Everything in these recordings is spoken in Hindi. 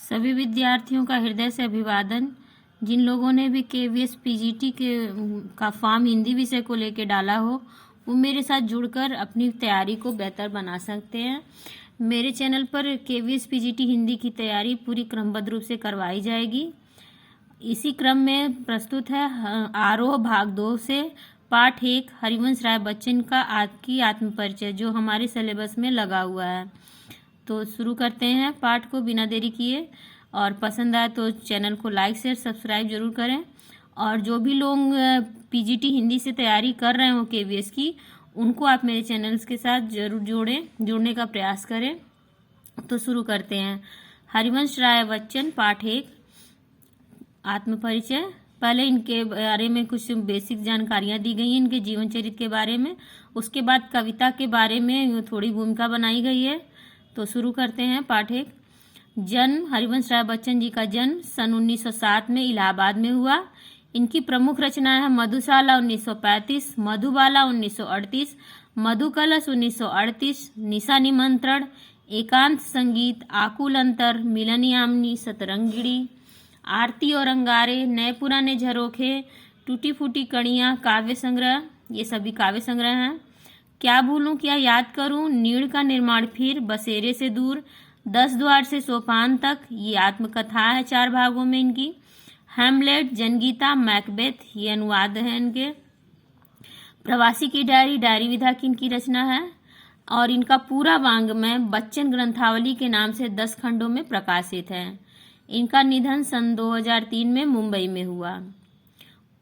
सभी विद्यार्थियों का हृदय से अभिवादन। जिन लोगों ने भी केवीएस पीजीटी का फॉर्म हिंदी विषय को लेकर डाला हो, वो मेरे साथ जुड़कर अपनी तैयारी को बेहतर बना सकते हैं। मेरे चैनल पर केवीएस पीजीटी हिंदी की तैयारी पूरी क्रमबद्ध रूप से करवाई जाएगी। इसी क्रम में प्रस्तुत है आरोह भाग 2 से पाठ 1 हरिवंश राय बच्चन का आत्मपरिचय, जो हमारे सिलेबस में लगा हुआ है। तो शुरू करते हैं पाठ को बिना देरी किए। और पसंद आए तो चैनल को लाइक शेयर सब्सक्राइब जरूर करें। और जो भी लोग पीजीटी हिंदी से तैयारी कर रहे हो केवीएस की, उनको आप मेरे चैनल्स के साथ जरूर जोड़ने का प्रयास करें। तो शुरू करते हैं। हरिवंश राय बच्चन पाठ 1 आत्मपरिचय। पहले इनके बारे में कुछ बेसिक जानकारियां दी गई हैं, इनके जीवन चरित्र के बारे में। उसके बाद कविता के बारे में थोड़ी भूमिका बनाई गई है। तो शुरू करते हैं पाठ 1। जन्म हरिवंश राय बच्चन जी का जन्म सन 1907 में इलाहाबाद में हुआ। इनकी प्रमुख रचनाएं हैं मधुशाला 1935, मधुबाला 1938, मधुकलश 1938, निशा निमंत्रण, एकांत संगीत, आकुल अंतर, मिलन यामिनी, सतरंगिणी, आरती और अंगारे, नए पुराने झरोखे, टूटी फूटी कड़ियाँ, काव्य संग्रह, ये सभी काव्य संग्रह हैं। क्या भूलूं क्या याद करूं, नीड़ का निर्माण फिर, बसेरे से दूर, 10 द्वार से सोपान तक, ये आत्मकथा है 4 भागों में इनकी। हैमलेट, जनगीता, मैकबेथ, ये अनुवाद है इनके। प्रवासी की डायरी, डायरी विधा की इनकी रचना है। और इनका पूरा वाङ्मय बच्चन ग्रंथावली के नाम से 10 खंडों में प्रकाशित है। इनका निधन सन 2003 में मुंबई में हुआ।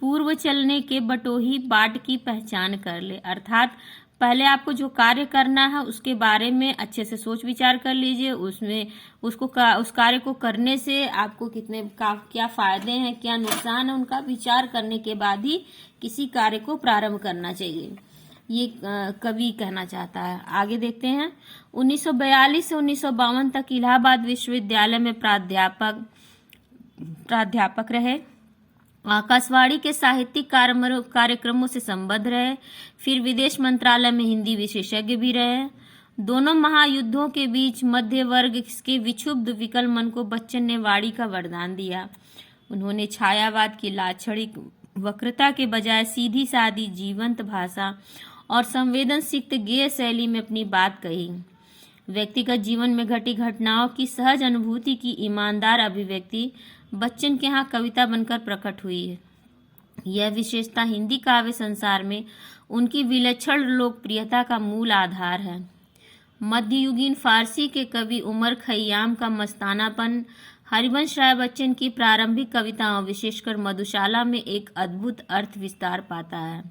पूर्व चलने के बटोही बाट की पहचान कर ले, अर्थात पहले आपको जो कार्य करना है उसके बारे में अच्छे से सोच विचार कर लीजिए। उस कार्य को करने से आपको क्या फायदे हैं, क्या नुकसान है, उनका विचार करने के बाद ही किसी कार्य को प्रारंभ करना चाहिए, ये कवि कहना चाहता है। आगे देखते हैं। 1942 से 1952 तक इलाहाबाद विश्वविद्यालय में प्राध्यापक रहे। आकाशवाणी के साहित्यिक कार्यक्रमों से संबद्ध रहे। फिर विदेश मंत्रालय में हिंदी विशेषज्ञ भी रहे। दोनों महायुद्धों के बीच मध्य वर्ग के विक्षुब्ध विकल मन को बच्चन ने वाणी का वरदान दिया। उन्होंने छायावाद की लाक्षणिक वक्रता के बजाय सीधी सादी जीवंत भाषा और संवेदनसिक्त गेय शैली में अपनी बात कही। व्यक्तिगत जीवन में घटी घटनाओं की सहज अनुभूति की ईमानदार अभिव्यक्ति बच्चन के यहाँ कविता बनकर प्रकट हुई है। यह विशेषता हिंदी काव्य संसार में उनकी विलक्षण लोकप्रियता का मूल आधार है। मध्ययुगीन फारसी के कवि उमर खय्याम का मस्तानापन हरिवंश राय बच्चन की प्रारंभिक कविताओं, विशेषकर मधुशाला में एक अद्भुत अर्थ विस्तार पाता है।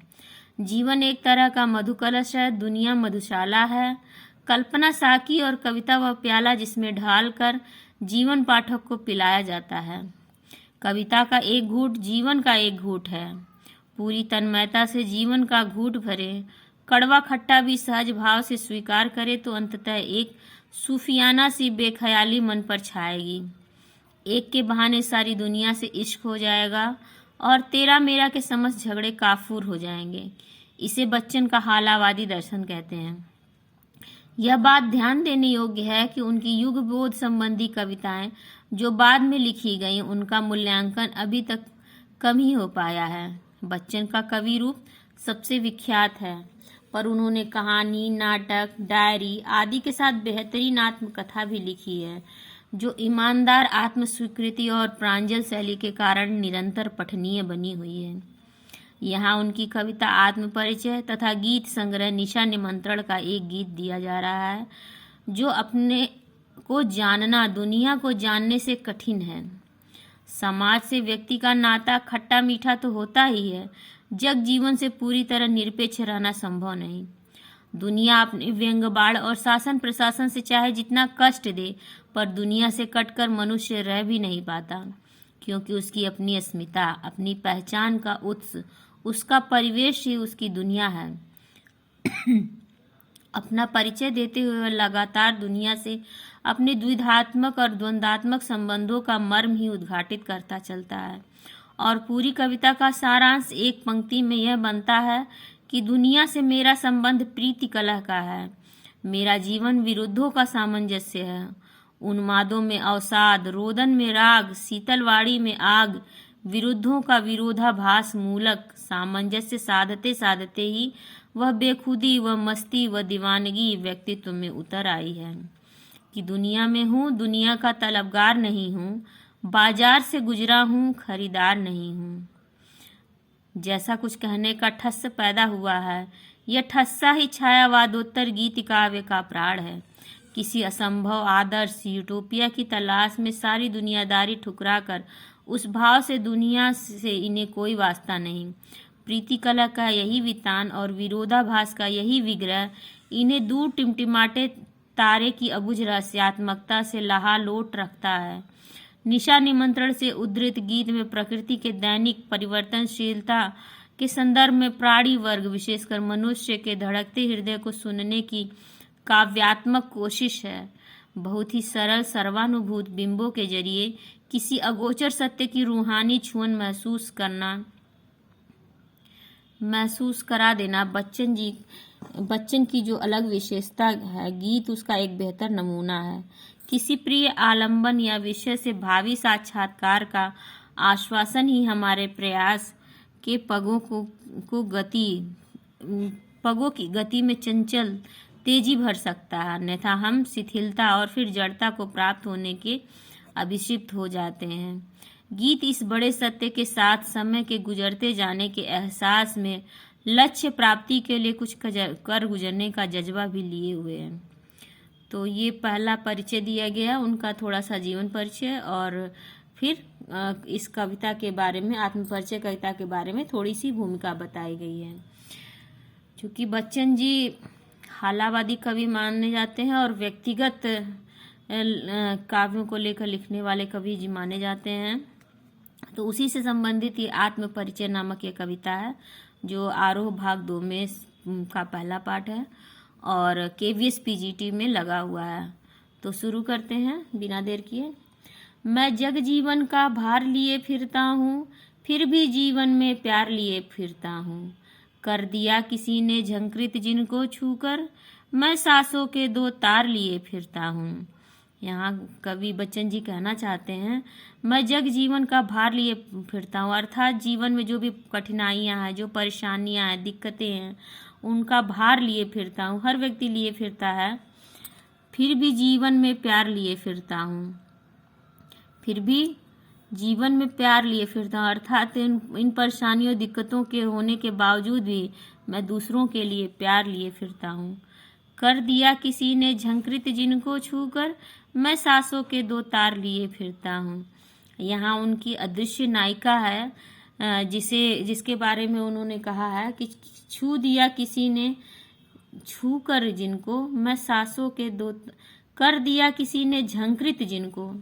जीवन एक तरह का मधुकलश है, दुनिया मधुशाला है। कल्पना साकी और कविता वह प्याला जिसमें ढालकर जीवन पाठक को पिलाया जाता है। कविता का एक घूंट जीवन का एक घूंट है। पूरी तन्मयता से जीवन का घूंट भरे, कड़वा खट्टा भी सहज भाव से स्वीकार करे तो अंततः एक सूफियाना सी बेख्याली मन पर छाएगी। एक के बहाने सारी दुनिया से इश्क हो जाएगा और तेरा मेरा के समझ झगड़े काफूर हो जाएंगे। इसे बच्चन का हालावादी दर्शन कहते हैं। यह बात ध्यान देने योग्य है कि उनकी युग बोध संबंधी कविताएं जो बाद में लिखी गईं, उनका मूल्यांकन अभी तक कम ही हो पाया है। बच्चन का कवि रूप सबसे विख्यात है, पर उन्होंने कहानी, नाटक, डायरी आदि के साथ बेहतरीन आत्मकथा भी लिखी है, जो ईमानदार आत्मस्वीकृति और प्रांजल शैली के कारण निरंतर पठनीय बनी हुई है। यहाँ उनकी कविता आत्मपरिचय तथा गीत संग्रह निशा निमंत्रण का एक गीत दिया जा रहा है, जो अपने को जानना दुनिया को जानने से कठिन है। समाज से व्यक्ति का नाता खट्टा मीठा तो होता ही है, जग जीवन से पूरी तरह निरपेक्ष रहना संभव नहीं। दुनिया अपने व्यंग बाढ़ और शासन प्रशासन से चाहे जितना कष्ट दे, पर दुनिया से कटकर मनुष्य रह भी नहीं पाता, क्योंकि उसकी अपनी अस्मिता, अपनी पहचान का उत्स, उसका परिवेश ही उसकी दुनिया है। अपना परिचय देते हुए लगातार दुनिया से अपने द्विधात्मक और द्वंद्वात्मक संबंधों का मर्म ही उद्घाटित करता चलता है। और पूरी कविता का सारांश एक पंक्ति में यह बनता है कि दुनिया से मेरा संबंध प्रीति कलह का है, मेरा जीवन विरुद्धों का सामंजस्य है। उन्मादों में अवसाद, रोदन में राग, शीतलवाड़ी में आग, विरुद्धों का विरोधाभास मूलक सामंजस्य साधते साधते ही वह बेखुदी, वह मस्ती, वह दीवानगी व्यक्तित्व में उतर आई है कि दुनिया में हूँ, दुनिया का तलबगार नहीं हूँ, बाजार से गुजरा हूँ, खरीदार नहीं हूँ। जैसा कुछ कहने का ठस्स पैदा हुआ है, यह ठस्सा ही छायावादोत्तर गीत काव्य का प्राण है। किसी असंभव आदर्श यूटोपिया की तलाश में सारी दुनियादारी ठुकराकर उस भाव से दुनिया से इन्हें कोई वास्ता नहीं। प्रीति कला का यही वितान और विरोधाभास का यही विग्रह इन्हें दूर टिमटिमाटे तारे की अबुझ रहस्यात्मकता से लहालोट रखता है। निशा निमंत्रण से उद्धृत गीत में प्रकृति के दैनिक परिवर्तनशीलता के संदर्भ में प्राणी वर्ग, विशेषकर मनुष्य के धड़कते हृदय को सुनने की काव्यात्मक कोशिश है। बहुत ही सरल सर्वानुभूत बिंबों के जरिए किसी अगोचर सत्य की रूहानी छुअन महसूस करा देना बच्चन की जो अलग विशेषता है, गीत उसका एक बेहतर नमूना है। किसी प्रिय आलंबन या विषय से भावी साक्षात्कार का आश्वासन ही हमारे प्रयास के पगों की गति में चंचल तेजी भर सकता है, अन्यथा हम शिथिलता और फिर जड़ता को प्राप्त होने के अभिषिक्त हो जाते हैं। गीत इस बड़े सत्य के साथ समय के गुजरते जाने के एहसास में लक्ष्य प्राप्ति के लिए कुछ कर गुजरने का जज्बा भी लिए हुए हैं। तो ये पहला परिचय दिया गया उनका, थोड़ा सा जीवन परिचय, और फिर इस कविता के बारे में, आत्मपरिचय कविता के बारे में थोड़ी सी भूमिका बताई गई है। क्योंकि बच्चन जी हालावादी कवि माने जाते हैं और व्यक्तिगत काव्यों को लेकर लिखने वाले कवि जी माने जाते हैं, तो उसी से संबंधित ये आत्मपरिचय नामक ये कविता है जो आरोह भाग 2 में का पहला पाठ है और KVS PGT में लगा हुआ है। तो शुरू करते हैं बिना देर किए। मैं जग जीवन का भार लिए फिरता हूँ, फिर भी जीवन में प्यार लिए फिरता हूँ। कर दिया किसी ने झंकृत जिनको छूकर, मैं सांसों के 2 तार लिए फिरता हूँ। यहाँ कवि बच्चन जी कहना चाहते हैं, मैं जग जीवन का भार लिए फिरता हूँ, अर्थात जीवन में जो भी कठिनाइयाँ हैं, जो परेशानियाँ हैं, दिक्कतें हैं, उनका भार लिए फिरता हूँ। हर व्यक्ति लिए फिरता है। फिर भी जीवन में प्यार लिए फिरता हूँ, फिर भी जीवन में प्यार लिए फिरता हूँ, अर्थात इन परेशानियों दिक्कतों के होने के बावजूद भी मैं दूसरों के लिए प्यार लिए फिरता हूँ। कर दिया किसी ने झंकृत जिनको छूकर, मैं सांसों के 2 तार लिए फिरता हूँ। यहाँ उनकी अदृश्य नायिका है जिसके बारे में उन्होंने कहा है कि छू दिया किसी ने छू कर जिनको, मैं सांसों के 2 कर दिया किसी ने झंकृत जिनको,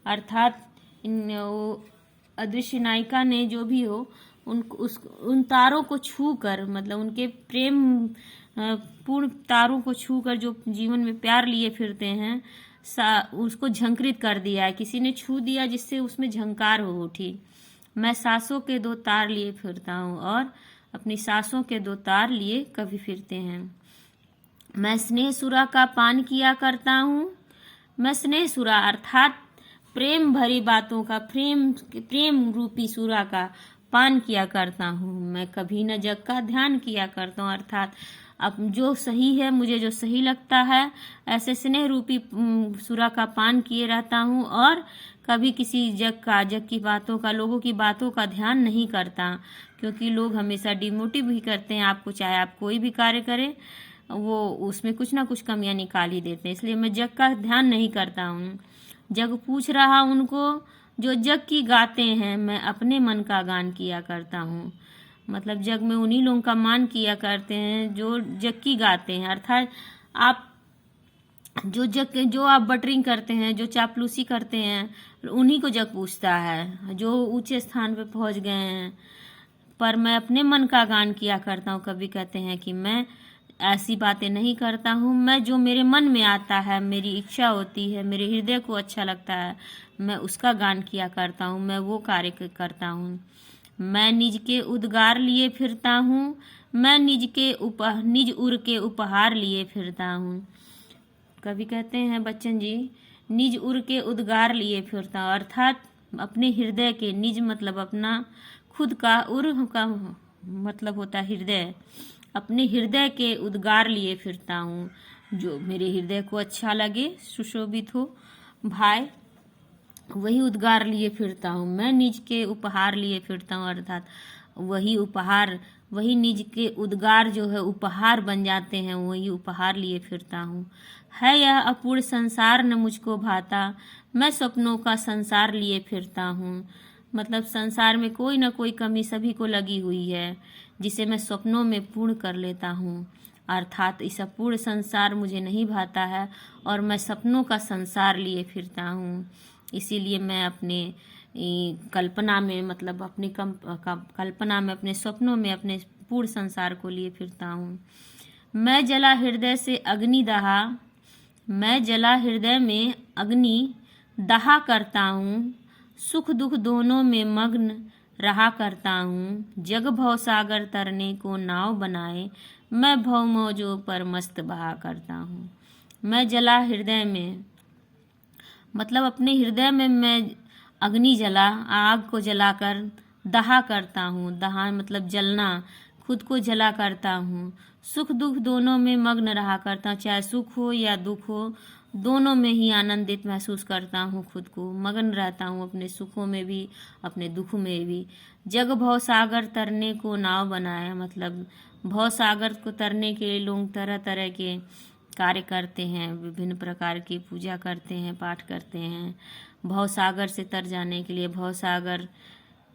अर्थात वो अदृश्य नायिका ने जो भी हो उन तारों को छू कर, मतलब उनके प्रेम पूर्ण तारों को छू कर जो जीवन में प्यार लिए फिरते हैं, उसको झंकृत कर दिया है। किसी ने छू दिया जिससे उसमें झंकार हो उठी। मैं सांसों के 2 तार लिए फिरता हूँ, और अपनी सांसों के 2 तार लिए कभी फिरते हैं। मैं स्नेह सुरा का पान किया करता हूँ। मैं स्नेह सुरा अर्थात प्रेम भरी बातों का, प्रेम रूपी सुरा का पान किया करता हूँ। मैं कभी न जग का ध्यान किया करता हूँ, अर्थात अब जो सही है, मुझे जो सही लगता है, ऐसे स्नेह रूपी सुरा का पान किए रहता हूँ, और कभी किसी जग की बातों का, लोगों की बातों का ध्यान नहीं करता, क्योंकि लोग हमेशा डिमोटिव ही करते हैं आपको, चाहे आप कोई भी कार्य करें वो उसमें कुछ ना कुछ कमियां निकाल ही देते हैं। इसलिए मैं जग का ध्यान नहीं करता हूँ। जग पूछ रहा उनको जो जग की गाते हैं, मैं अपने मन का गान किया करता हूँ। मतलब जग में उन्हीं लोगों का मान किया करते हैं जो जग की गाते हैं, अर्थात आप जो आप बटरिंग करते हैं, जो चापलूसी करते हैं, उन्हीं को जग पूछता है जो ऊंचे स्थान पे पहुंच गए हैं। पर मैं अपने मन का गान किया करता हूँ। कभी कहते हैं कि मैं ऐसी बातें नहीं करता हूँ, मैं जो मेरे मन में आता है, मेरी इच्छा होती है, मेरे हृदय को अच्छा लगता है, मैं उसका गान किया करता हूँ, मैं वो कार्य करता हूँ। मैं निज के उद्गार लिए फिरता हूँ, मैं निज उर के उपहार लिए फिरता हूँ। कभी कहते हैं बच्चन जी निज उर के उद्गार लिए फिरता हूँ, अर्थात अपने हृदय के, निज मतलब अपना, खुद का, उर का मतलब होता है हृदय, अपने हृदय के उद्गार लिए फिरता हूँ, जो मेरे हृदय को अच्छा लगे, सुशोभित हो भाई, वही उद्गार लिए फिरता हूँ। मैं निज के उपहार लिए फिरता हूँ, अर्थात वही उपहार, वही निज के उद्गार जो है उपहार बन जाते हैं, वही उपहार लिए फिरता हूँ। है यह अपूर्ण संसार न मुझको भाता, मैं सपनों का संसार लिए फिरता हूँ। मतलब संसार में कोई ना कोई कमी सभी को लगी हुई है, जिसे मैं सपनों में पूर्ण कर लेता हूँ। अर्थात इस अपूर्ण संसार मुझे नहीं भाता है और मैं सपनों का संसार लिए फिरता हूँ। इसीलिए मैं अपने कल्पना में, मतलब अपनी कल्पना में, अपने सपनों में अपने पूर्ण संसार को लिए फिरता हूँ। मैं जला हृदय से अग्नि दहा, मैं जला हृदय में अग्नि दहा करता हूँ, सुख दुख दोनों में मग्न रहा करता हूँ। जग भव सागर तरने को नाव बनाए, मैं भव मौजों पर मस्त बहा करता हूँ। मैं जला हृदय में मतलब अपने हृदय में मैं अग्नि जला, आग को जलाकर दहा करता हूँ। दहा मतलब जलना, खुद को जला करता हूँ। सुख दुख दोनों में मग्न रहा करता हूँ, चाहे सुख हो या दुख हो, दोनों में ही आनंदित महसूस करता हूँ, खुद को मगन रहता हूँ, अपने सुखों में भी अपने दुख में भी। जग भव सागर तरने को नाव बनाया, मतलब भव सागर को तरने के लिए लोग तरह तरह के कार्य करते हैं, विभिन्न प्रकार की पूजा करते हैं, पाठ करते हैं। भव सागर से तर जाने के लिए भव सागर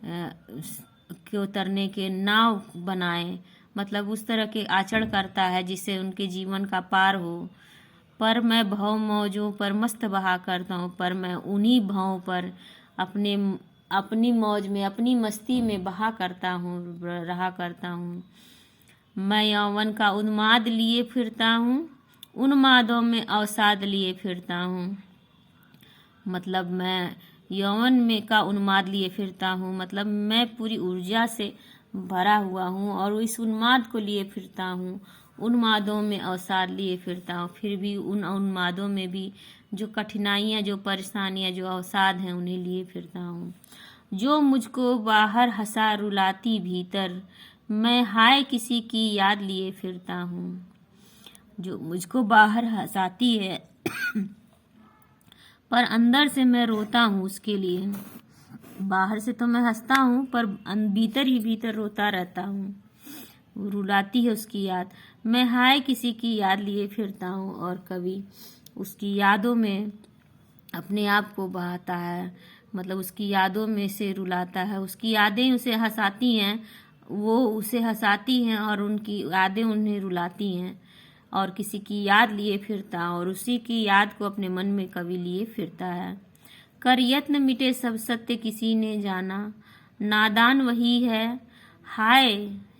के उतरने के नाव बनाए, मतलब उस तरह के आचरण करता है जिससे उनके जीवन का पार हो। पर मैं भव मौजों पर मस्त बहा करता हूँ, पर मैं उन्हीं भावों पर अपनी मौज में, अपनी मस्ती में बहा करता हूँ, रहा करता हूँ। मैं यौवन का उन्माद लिए फिरता हूँ, उन्मादों में अवसाद लिए फिरता हूँ। मतलब मैं यौवन में का उन्माद लिए फिरता हूँ, मतलब मैं पूरी ऊर्जा से भरा हुआ हूँ और इस उन्माद को लिए फिरता हूँ। उन्मादों में अवसाद लिए फिरता हूँ, फिर भी उन उन्मादों में भी जो कठिनाइयाँ, जो परेशानियाँ, जो अवसाद हैं, उन्हें लिए फिरता हूँ। जो मुझको बाहर हंसा रुलाती भीतर, मैं हाय किसी की याद लिए फिरता हूँ। जो मुझको बाहर हंसाती है पर अंदर से मैं रोता हूँ उसके लिए। बाहर से तो मैं हंसता हूँ पर भीतर ही भीतर रोता रहता हूँ, रुलाती है उसकी याद। मैं हाय किसी की याद लिए फिरता हूँ और कभी उसकी यादों में अपने आप को बहाता है, मतलब उसकी यादों में से रुलाता है। उसकी यादें उसे हंसाती हैं, वो उसे हंसाती हैं और उनकी यादें उन्हें रुलाती हैं। और किसी की याद लिए फिरता और उसी की याद को अपने मन में कभी लिए फिरता है। कर यत्न मिटे सब सत्य किसी ने जाना, नादान वही है हाय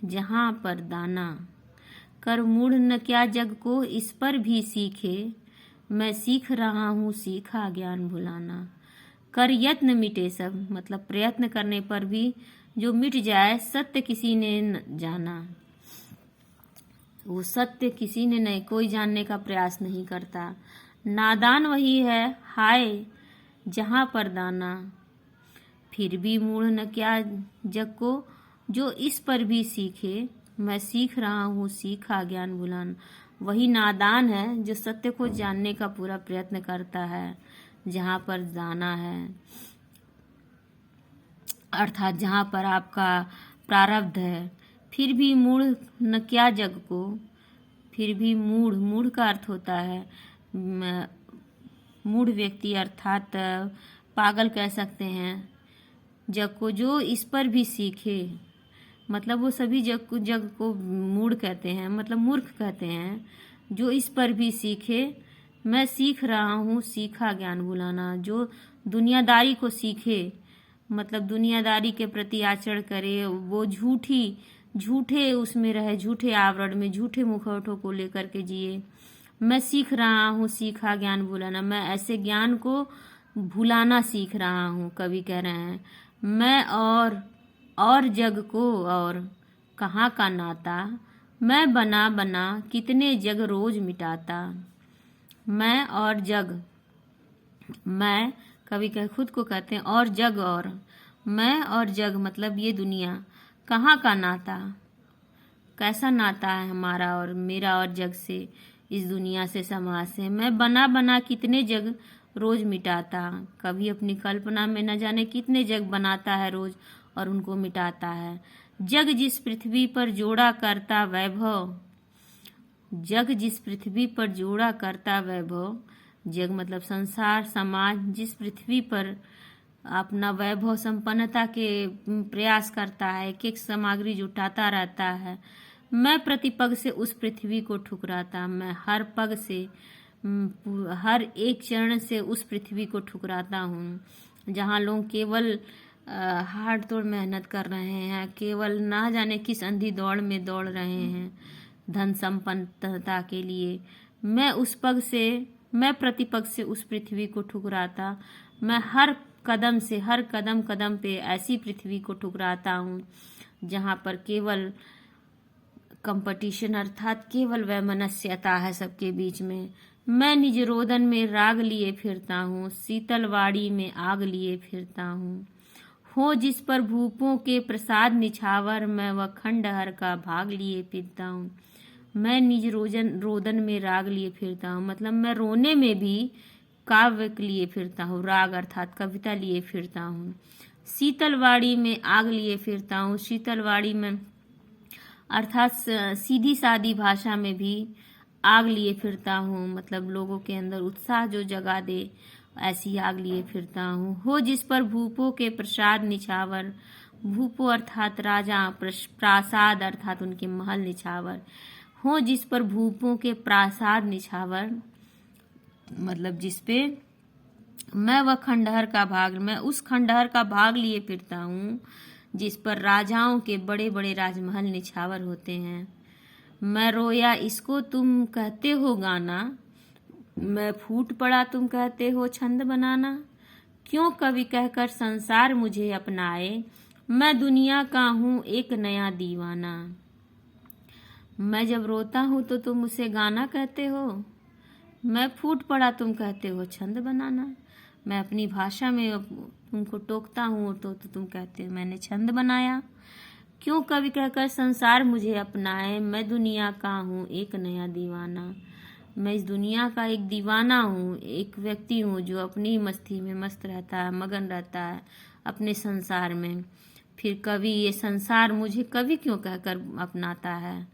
जहाँ पर दाना। कर मूढ़ न क्या जग को इस पर भी सीखे, मैं सीख रहा हूँ सीखा ज्ञान भुलाना। कर यत्न मिटे सब, मतलब प्रयत्न करने पर भी जो मिट जाए, सत्य किसी ने न जाना। वो सत्य किसी ने नहीं, कोई जानने का प्रयास नहीं करता। नादान वही है हाय जहाँ पर दाना। फिर भी मूढ़ न क्या जग को जो इस पर भी सीखे, मैं सीख रहा हूँ सीखा ज्ञान भुलाना। वही नादान है जो सत्य को जानने का पूरा प्रयत्न करता है, जहाँ पर दाना है, अर्थात जहाँ पर आपका प्रारब्ध है। फिर भी मूढ़ न क्या जग को, फिर भी मूढ़, मूढ़ का अर्थ होता है मूढ़ व्यक्ति, अर्थात पागल कह सकते हैं। जग को जो इस पर भी सीखे, मतलब वो सभी जग को मूढ़ कहते हैं, मतलब मूर्ख कहते हैं। जो इस पर भी सीखे, मैं सीख रहा हूँ सीखा ज्ञान भुलाना। जो दुनियादारी को सीखे, मतलब दुनियादारी के प्रति आचरण करे, वो झूठे उसमें रहे, झूठे आवरण में, झूठे मुखौटों को लेकर के जिए। मैं सीख रहा हूँ सीखा ज्ञान भुलाना, मैं ऐसे ज्ञान को भुलाना सीख रहा हूँ। कवि कह रहे हैं मैं और जग को और कहाँ का नाता, मैं बना बना कितने जग रोज मिटाता। मैं और जग, मैं कवि खुद को कहते हैं, और जग, और मैं और जग मतलब ये दुनिया, कहाँ का नाता, कैसा नाता है हमारा और मेरा और जग से, इस दुनिया से, समाज से। मैं बना बना कितने जग रोज मिटाता, कभी अपनी कल्पना में न जाने कितने जग बनाता है रोज और उनको मिटाता है। जग जिस पृथ्वी पर जोड़ा करता वैभव, जग जिस पृथ्वी पर जोड़ा करता वैभव, जग मतलब संसार, समाज जिस पृथ्वी पर अपना वैभव संपन्नता के प्रयास करता है, एक एक सामग्री जुटाता रहता है, मैं प्रतिपग से उस पृथ्वी को ठुकराता। मैं हर पग से, हर एक चरण से उस पृथ्वी को ठुकराता हूँ। जहाँ लोग केवल हाड़ तोड़ मेहनत कर रहे हैं, केवल ना जाने किस अंधी दौड़ में दौड़ रहे हैं धन संपन्नता के लिए, मैं उस पग से, मैं प्रतिपग से उस पृथ्वी को ठुकराता। मैं हर कदम से, हर कदम कदम पे ऐसी पृथ्वी को ठुकराता हूँ जहाँ पर केवल कंपटीशन अर्थात केवल वैमनस्यता है सबके बीच में। मैं निज रोदन में राग लिए फिरता हूँ, शीतलवाड़ी में आग लिए फिरता हूँ। हो जिस पर भूपों के प्रसाद निछावर, मैं वह खंडहर का भाग लिए फिरता हूँ। मैं निज रोदन में राग लिए फिरता हूँ मतलब मैं रोने में भी काव्य लिए फिरता हूँ, राग अर्थात कविता लिए फिरता हूँ। शीतलवाड़ी में आग लिए फिरता हूँ, शीतलवाड़ी में अर्थात सीधी सादी भाषा में भी आग लिए फिरता हूँ मतलब लोगों के अंदर उत्साह जो जगा दे, ऐसी आग लिए फिरता हूँ। हो जिस पर भूपों के प्रसाद निछावर, भूपो अर्थात राजा, प्रासाद अर्थात उनके महल निछावर। हो जिस पर भूपों के प्रासाद निछावर मतलब जिस पे मैं वह खंडहर का भाग, मैं उस खंडहर का भाग लिए फिरता हूँ जिस पर राजाओं के बड़े बड़े राजमहल निछावर होते हैं। मैं रोया इसको तुम कहते हो गाना, मैं फूट पड़ा तुम कहते हो छंद बनाना। क्यों कवि कहकर संसार मुझे अपनाए, मैं दुनिया का हूँ एक नया दीवाना। मैं जब रोता हूँ तो तुम उसे गाना कहते हो, मैं फूट पड़ा तुम कहते हो छंद बनाना। मैं अपनी भाषा में तुमको टोकता हूँ तो तुम कहते हो मैंने छंद बनाया। क्यों कवि कहकर संसार मुझे अपनाए, मैं दुनिया का हूँ एक नया दीवाना। मैं इस दुनिया का एक दीवाना हूँ, एक व्यक्ति हूँ जो अपनी मस्ती में मस्त रहता है, मगन रहता है अपने संसार में। फिर कवि ये संसार मुझे कवि क्यों कहकर अपनाता है,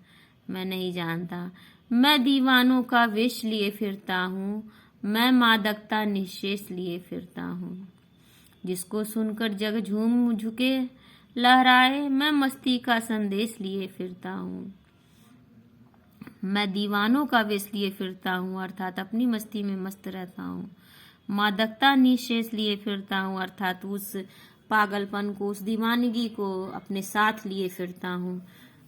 मैं नहीं जानता। मैं दीवानों का वेश लिए फिरता हूँ, मैं मादकता निःशेष लिए फिरता हूँ। जिसको सुनकर जग झूम झुके लहराए, मैं मस्ती का संदेश लिए फिरता हूँ। मैं दीवानों का वेश लिए फिरता हूँ अर्थात अपनी मस्ती में मस्त रहता हूँ। मादकता निःशेष लिए फिरता हूँ अर्थात उस पागलपन को, उस दीवानगी को अपने साथ लिए फिरता हूँ।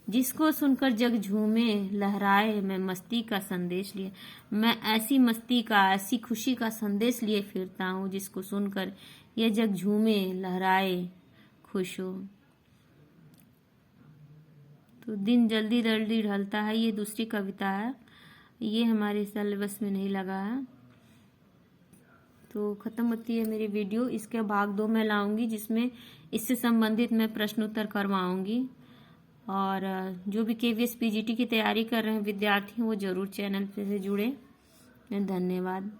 जिसको सुनकर जग झूमे लहराए, मैं मस्ती का संदेश लिए, मैं ऐसी मस्ती का, ऐसी खुशी का संदेश लिए फिरता हूँ जिसको सुनकर यह जग झूमे लहराए, खुश हो। तो दिन जल्दी जल्दी ढलता है, ये दूसरी कविता है, ये हमारे सिलेबस में नहीं लगा है। तो ख़त्म होती है मेरी वीडियो। इसके भाग 2 में लाऊंगी जिसमें इससे संबंधित मैं प्रश्न उत्तर करवाऊंगी। और जो भी KVS PGT की तैयारी कर रहे हैं विद्यार्थी वो ज़रूर चैनल पे से जुड़े। धन्यवाद।